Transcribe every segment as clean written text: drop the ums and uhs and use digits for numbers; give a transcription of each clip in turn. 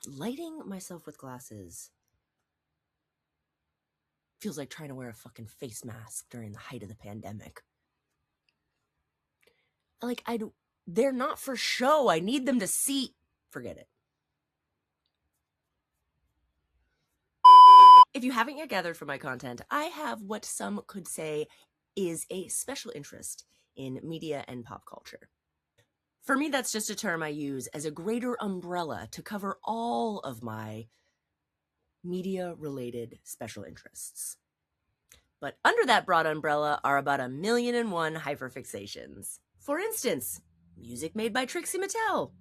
Lighting myself with glasses feels like trying to wear a fucking face mask during the height of the pandemic. Like, they're not for show. I need them to see. Forget it. If you haven't yet gathered from my content, I have what some could say is a special interest in media and pop culture. For me, that's just a term I use as a greater umbrella to cover all of my media-related special interests. But under that broad umbrella are about 1,000,001 hyperfixations. For instance, music made by Trixie Mattel.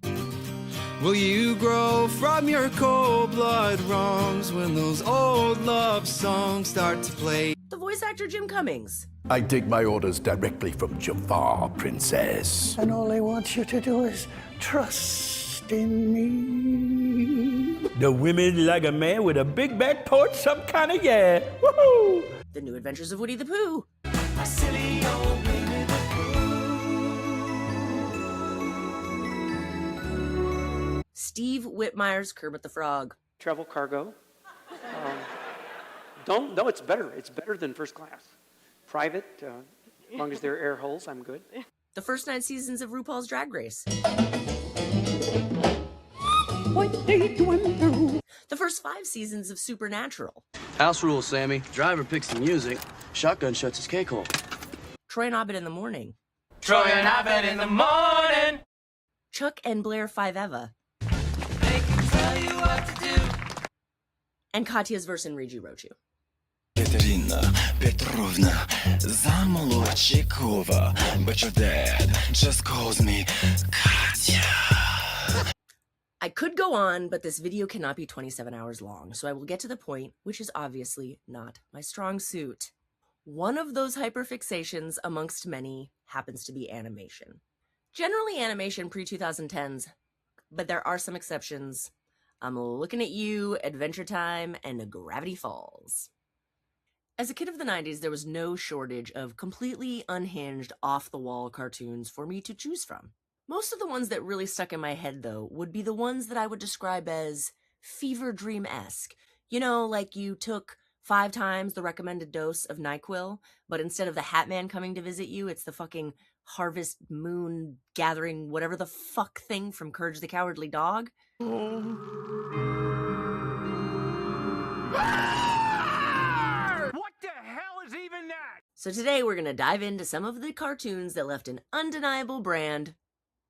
Will you grow from your cold blood wrongs when those old love songs start to play? The voice actor Jim Cummings. I take my orders directly from Jafar, princess. And all I want you to do is trust in me. The women like a man with a big back porch, some kind of yeah. Woohoo! The New Adventures of Woody the Pooh. Silly old Winnie the Pooh. Steve Whitmire's Kermit the Frog. Travel cargo. No, it's better. It's better than first class. Private, as long as there are air holes, I'm good. The first 9 seasons of RuPaul's Drag Race. What they do. The first 5 seasons of Supernatural. House rules, Sammy. Driver picks the music. Shotgun shuts his cake hole. Troy and Abed in the Morning. Troy and Abed in the morning. Chuck and Blair 5eva. They can tell you what to do. And Katya's verse in Riju Rochu. Katerina Petrovna Zamolodchikova, but your dad just calls me Katya. I could go on, but this video cannot be 27 hours long, so I will get to the point, which is obviously not my strong suit. One of those hyperfixations, amongst many, happens to be animation. Generally animation pre-2010s, but there are some exceptions. I'm looking at you, Adventure Time, and Gravity Falls. As a kid of the 90s, there was no shortage of completely unhinged, off-the-wall cartoons for me to choose from. Most of the ones that really stuck in my head, though, would be the ones that I would describe as fever dream-esque. You know, like you took 5 times the recommended dose of NyQuil, but instead of the Hat Man coming to visit you, it's the fucking Harvest Moon gathering whatever the fuck thing from Courage the Cowardly Dog. So today we're going to dive into some of the cartoons that left an undeniable brand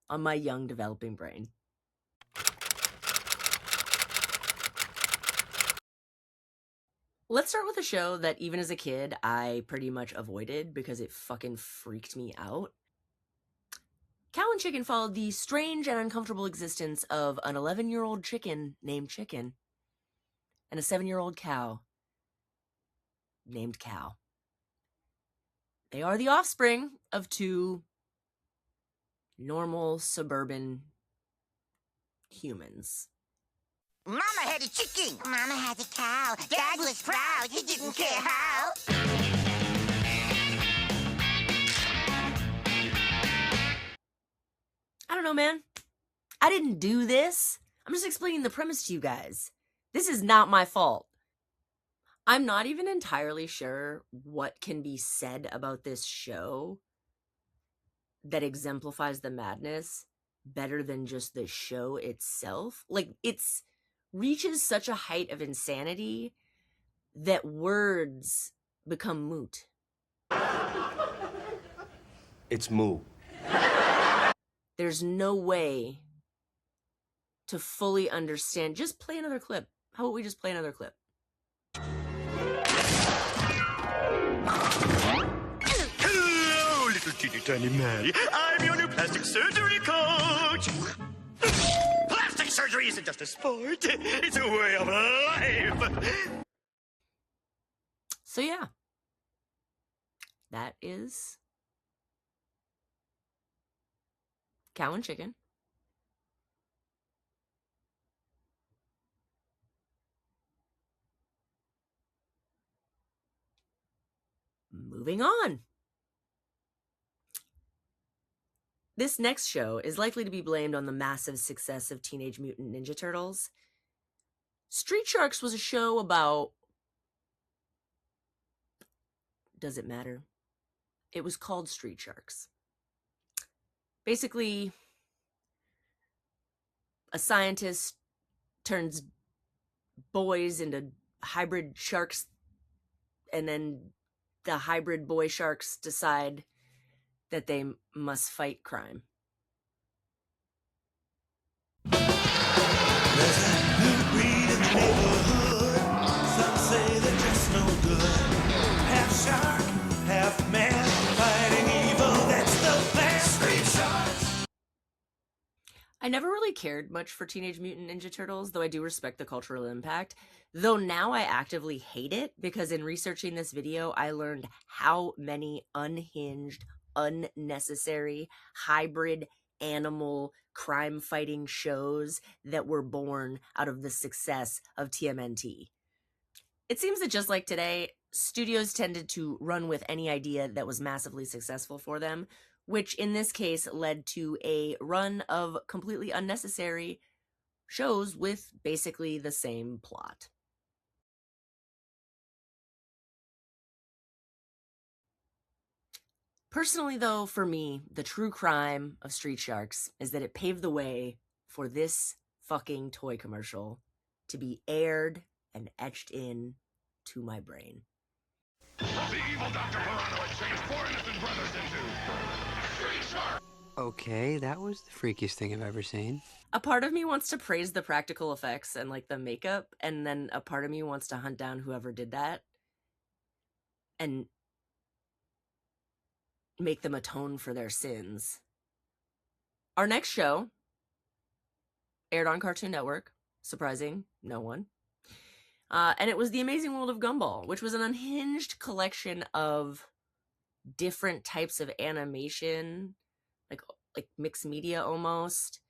on my young developing brain. Let's start with a show that even as a kid I pretty much avoided because it fucking freaked me out. Cow and Chicken followed the strange and uncomfortable existence of an 11-year-old chicken named Chicken and a 7-year-old cow named Cow. They are the offspring of 2 normal suburban humans. Mama had a chicken. Mama had a cow. Dad was proud. He didn't care how. I don't know, man. I didn't do this. I'm just explaining the premise to you guys. This is not my fault. I'm not even entirely sure what can be said about this show that exemplifies the madness better than just the show itself. Like, it's reaches such a height of insanity that words become moot. It's moo. There's no way to fully understand. Just play another clip. How about we just play another clip? Hello, little teeny tiny Mary. I'm your new plastic surgery coach. Plastic surgery isn't just a sport, it's a way of life. So yeah, that is Cow and Chicken. Moving on. This next show is likely to be blamed on the massive success of Teenage Mutant Ninja Turtles. Street Sharks was a show about... Does it matter? It was called Street Sharks. Basically, a scientist turns boys into hybrid sharks, and then the hybrid boy sharks decide that they must fight crime. There's a new breed in the neighborhood. Some say they're just no good. Half shark, half man, fighting evil, that's the plan. Street Sharks. I never really cared much for Teenage Mutant Ninja Turtles, though I do respect the cultural impact. Though now I actively hate it, because in researching this video, I learned how many unhinged, unnecessary, hybrid animal crime-fighting shows that were born out of the success of TMNT. It seems that just like today, studios tended to run with any idea that was massively successful for them, which in this case led to a run of completely unnecessary shows with basically the same plot. Personally, though, for me, the true crime of Street Sharks is that it paved the way for this fucking toy commercial to be aired and etched in to my brain. The evil Dr. Pirano has changed 4 innocent brothers into Street Sharks. Okay, that was the freakiest thing I've ever seen. A part of me wants to praise the practical effects and like the makeup, and then a part of me wants to hunt down whoever did that and make them atone for their sins. Our next show aired on Cartoon Network, surprising no one. And it was The Amazing World of Gumball, which was an unhinged collection of different types of animation, like mixed media almost,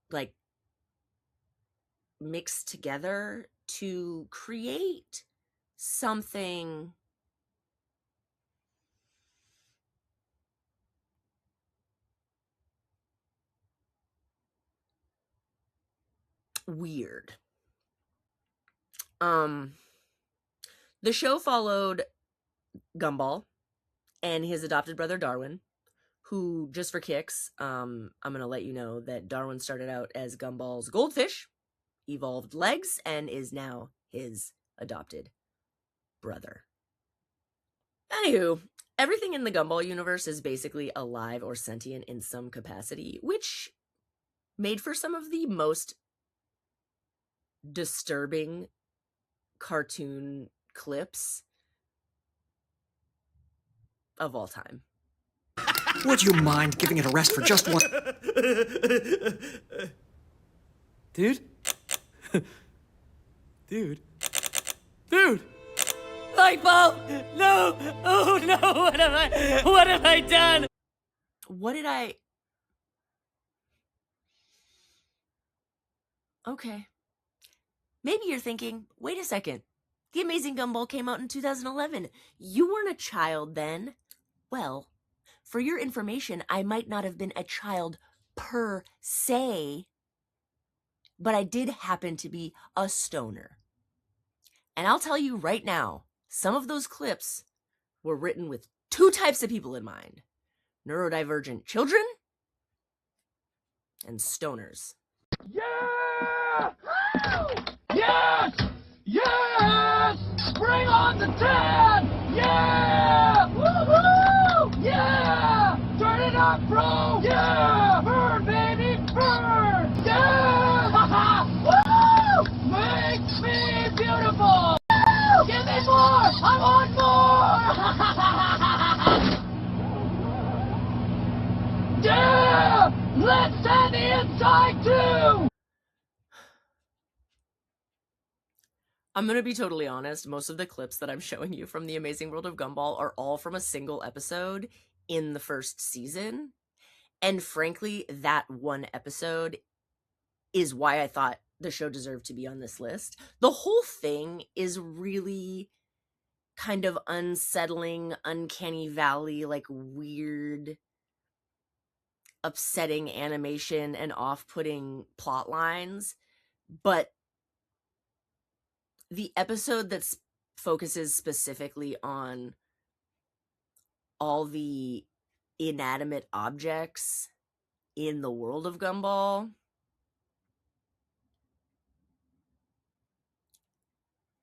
like mixed together to create something weird. The show followed Gumball and his adopted brother Darwin, who, just for kicks, I'm gonna let you know that Darwin started out as Gumball's goldfish, evolved legs, and is now his adopted brother. Anywho, everything in the Gumball universe is basically alive or sentient in some capacity, which made for some of the most disturbing cartoon clips of all time. Would you mind giving it a rest for just one? Dude? Dude? Dude! Lipo! No! Oh no! What have I done? What did I... Okay. Maybe you're thinking, wait a second. The Amazing Gumball came out in 2011. You weren't a child then. Well, for your information, I might not have been a child per se, but I did happen to be a stoner. And I'll tell you right now, some of those clips were written with 2 types of people in mind: neurodivergent children and stoners. Yeah! Yes! Yes! Bring on the 10! Yeah! Woohoo! Yeah! Turn it up, bro! Yeah! Burn, baby! Burn! Yeah! Woo! Makes me beautiful! Woo! Give me more! I want more! Yeah! Let's send the inside too! I'm going to be totally honest, most of the clips that I'm showing you from The Amazing World of Gumball are all from a single episode in the first season. And frankly, that one episode is why I thought the show deserved to be on this list. The whole thing is really kind of unsettling, uncanny valley, like weird, upsetting animation and off-putting plot lines. But the episode that focuses specifically on all the inanimate objects in the world of Gumball,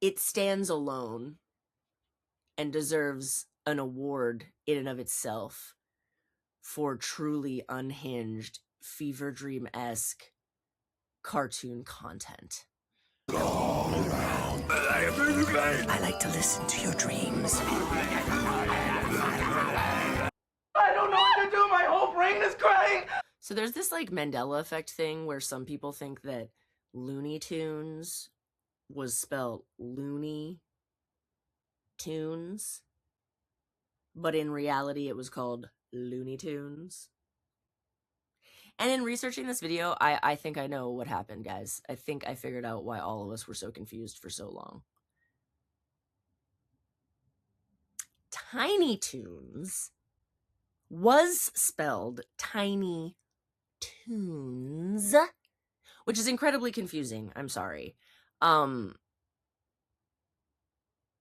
it stands alone and deserves an award in and of itself for truly unhinged, fever dream-esque cartoon content. I like to listen to your dreams. I don't know what to do. My whole brain is crying. So there's this like Mandela effect thing where some people think that Looney Tunes was spelled Looney Tunes, but in reality it was called Looney Tunes. And in researching this video, I think I know what happened, guys. I think I figured out why all of us were so confused for so long. Tiny Toons was spelled Tiny Toons, which is incredibly confusing. I'm sorry. And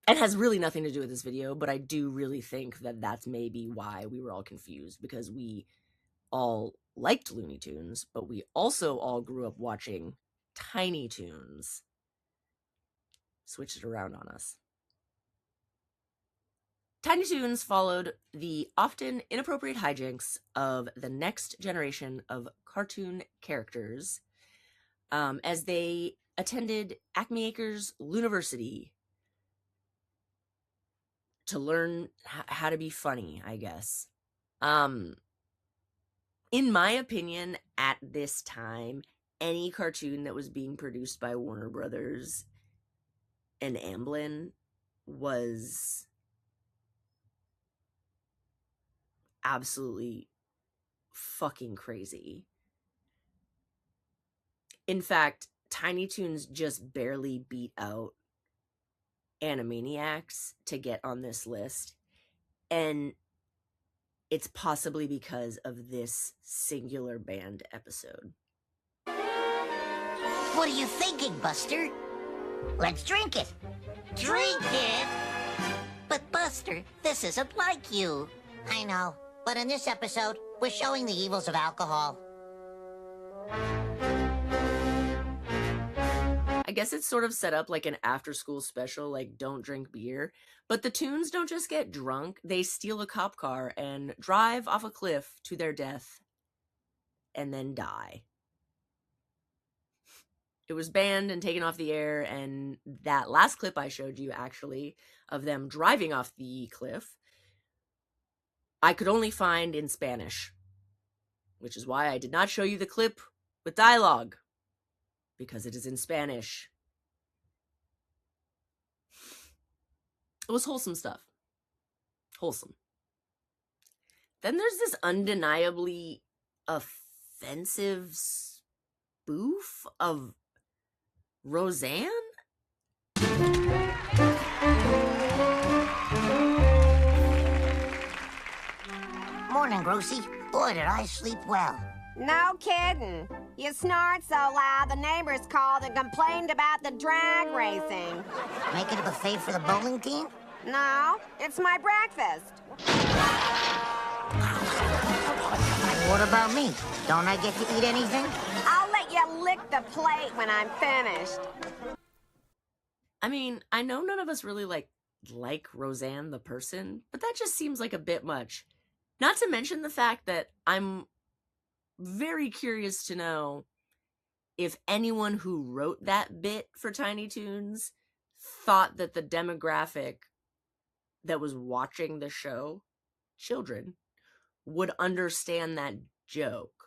has really nothing to do with this video, but I do really think that that's maybe why we were all confused, because we all liked Looney Tunes, but we also all grew up watching Tiny Toons. Switched it around on us. Tiny Toons followed the often inappropriate hijinks of the next generation of cartoon characters as they attended Acme Acres Looniversity to learn how to be funny, I guess. In my opinion, at this time, any cartoon that was being produced by Warner Brothers and Amblin was absolutely fucking crazy. In fact, Tiny Toons just barely beat out Animaniacs to get on this list, and it's possibly because of this singular banned episode. What are you thinking, Buster? Let's drink it. Drink it? But Buster, this isn't like you. I know, but in this episode, we're showing the evils of alcohol. I guess it's sort of set up like an after-school special, like don't drink beer. But the Toons don't just get drunk, they steal a cop car and drive off a cliff to their death and then die. It was banned and taken off the air, and that last clip I showed you, actually, of them driving off the cliff, I could only find in Spanish, which is why I did not show you the clip with dialogue, because it is in Spanish. It was wholesome stuff. Wholesome. Then there's this undeniably offensive spoof of Roseanne? Morning, Grocie. Boy, did I sleep well. No kidding. You snored so loud, the neighbors called and complained about the drag racing. Making a buffet for the bowling team? No, it's my breakfast. What about me? Don't I get to eat anything? I'll let you lick the plate when I'm finished. I mean, I know none of us really like Roseanne the person, but that just seems like a bit much. Not to mention the fact that I'm very curious to know if anyone who wrote that bit for Tiny Toons thought that the demographic that was watching the show, children, would understand that joke.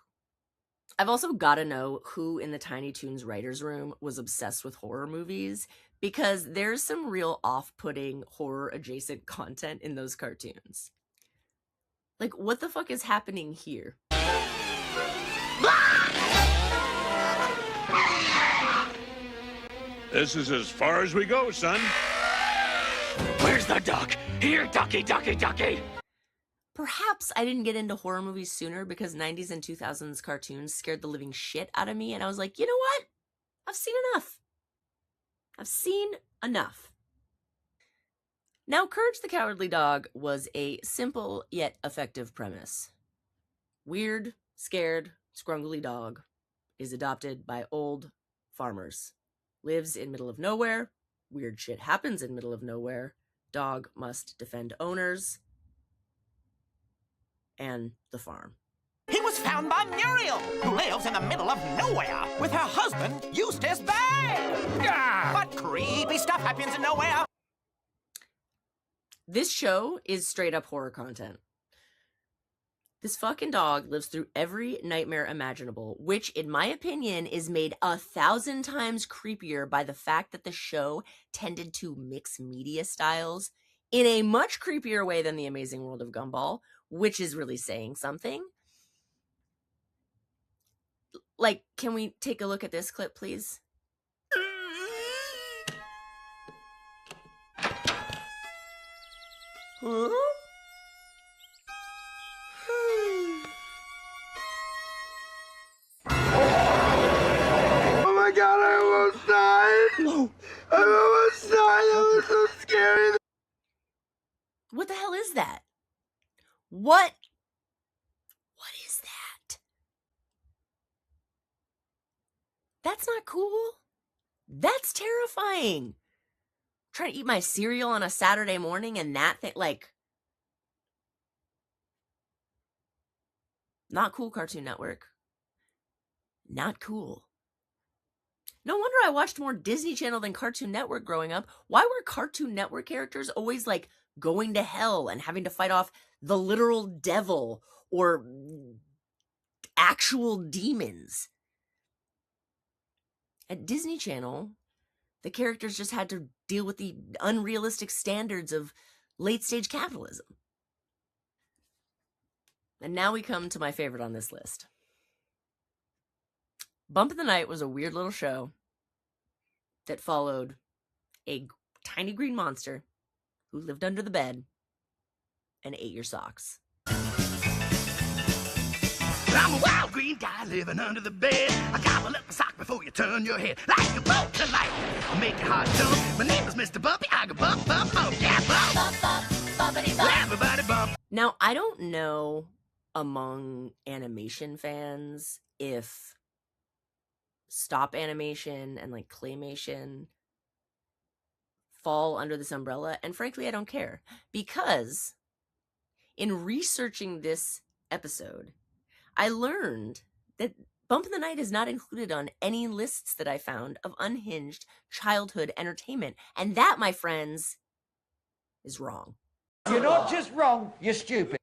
I've also got to know who in the Tiny Toons writer's room was obsessed with horror movies, because there's some real off-putting horror-adjacent content in those cartoons. Like, what the fuck is happening here? This is as far as we go, son. Where's the duck? Here, ducky, ducky, ducky. Perhaps I didn't get into horror movies sooner because 90s and 2000s cartoons scared the living shit out of me, and I was like, you know what? I've seen enough. I've seen enough. Now, Courage the Cowardly Dog was a simple yet effective premise. Weird, scared, scrungly dog is adopted by old farmers. Lives in middle of nowhere. Weird shit happens in middle of nowhere. Dog must defend owners and the farm. He was found by Muriel, who lives in the middle of nowhere with her husband, Eustace Bay. But creepy stuff happens in nowhere. This show is straight up horror content. This fucking dog lives through every nightmare imaginable, which, in my opinion, is made 1,000 times creepier by the fact that the show tended to mix media styles in a much creepier way than The Amazing World of Gumball, which is really saying something. Like, can we take a look at this clip, please? Huh? Oh my god, I almost died. No. I almost died. That was so scary. What the hell is that? What is that? That's not cool. That's terrifying. Trying to eat my cereal on a Saturday morning and that thing, like, not cool, Cartoon Network. Not cool. No wonder I watched more Disney Channel than Cartoon Network growing up. Why were Cartoon Network characters always, like, going to hell and having to fight off the literal devil or actual demons? At Disney Channel, the characters just had to deal with the unrealistic standards of late-stage capitalism. And now we come to my favorite on this list. Bump in the Night was a weird little show that followed a tiny green monster who lived under the bed and ate your socks. I'm a wild green guy living under the bed. I gobble up a sock before you turn your head. Like a boat to life, I'll make your heart jump. My name is Mr. Bumpy. I go bump, bump, bump. Yeah, bump, bump, bump, bumpity bump. Everybody bump. Now, I don't know among animation fans if stop animation and like claymation fall under this umbrella, and frankly I don't care, because in researching this episode I learned that Bump in the Night is not included on any lists that I found of unhinged childhood entertainment, and that, my friends, is wrong. You're not just wrong, you're stupid.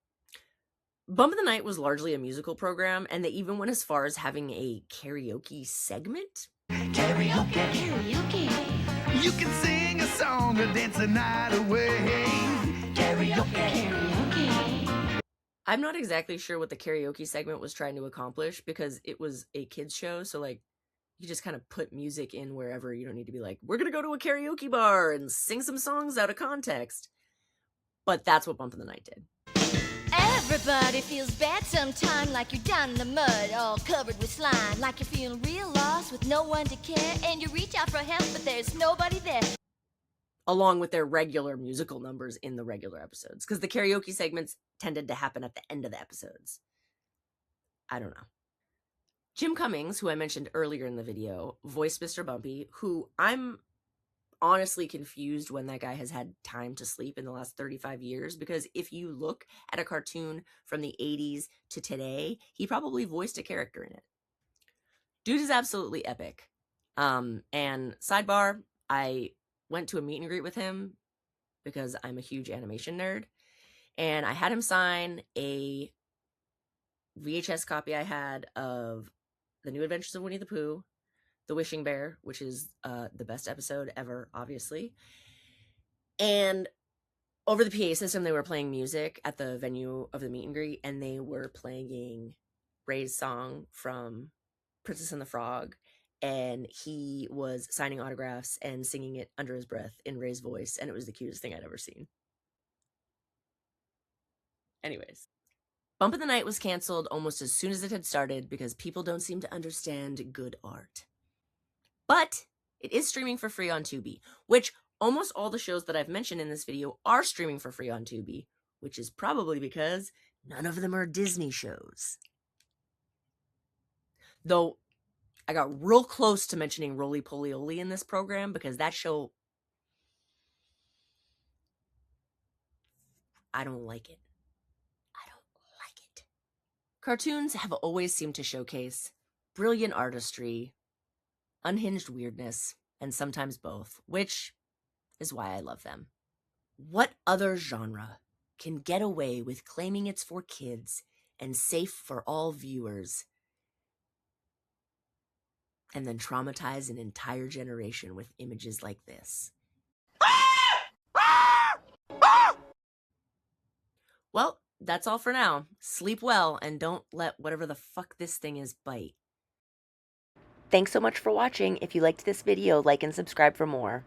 Bump in the Night was largely a musical program, and they even went as far as having a karaoke segment. Karaoke. You can sing a song or dance the night away. Karaoke. I'm not exactly sure what the karaoke segment was trying to accomplish, because it was a kids show, so like you just kind of put music in wherever. You don't need to be like, we're gonna go to a karaoke bar and sing some songs out of context. But that's what Bump in the Night did. Everybody feels bad sometime, like you're down in the mud, all covered with slime, like you're feeling real lost with no one to care, and you reach out for help, but there's nobody there. Along with their regular musical numbers in the regular episodes, because the karaoke segments tended to happen at the end of the episodes. I don't know. Jim Cummings, who I mentioned earlier in the video, voiced Mr. Bumpy, who I'm honestly confused when that guy has had time to sleep in the last 35 years, because if you look at a cartoon from the 80s to today, he probably voiced a character in it. Dude is absolutely epic. And sidebar, I went to a meet and greet with him because I'm a huge animation nerd, and I had him sign a VHS copy I had of The New Adventures of Winnie the Pooh, The Wishing Bear, which is the best episode ever, obviously. And over the PA system, they were playing music at the venue of the meet and greet, and they were playing Ray's song from Princess and the Frog, and he was signing autographs and singing it under his breath in Ray's voice, and it was the cutest thing I'd ever seen. Anyways, Bump in the Night was canceled almost as soon as it had started because people don't seem to understand good art. But it is streaming for free on Tubi, which almost all the shows that I've mentioned in this video are streaming for free on Tubi, which is probably because none of them are Disney shows. Though, I got real close to mentioning Roly Poly Oly in this program because that show, I don't like it. I don't like it. Cartoons have always seemed to showcase brilliant artistry, unhinged weirdness, and sometimes both, which is why I love them. What other genre can get away with claiming it's for kids and safe for all viewers, and then traumatize an entire generation with images like this? Well, that's all for now. Sleep well and don't let whatever the fuck this thing is bite. Thanks so much for watching. If you liked this video, like and subscribe for more.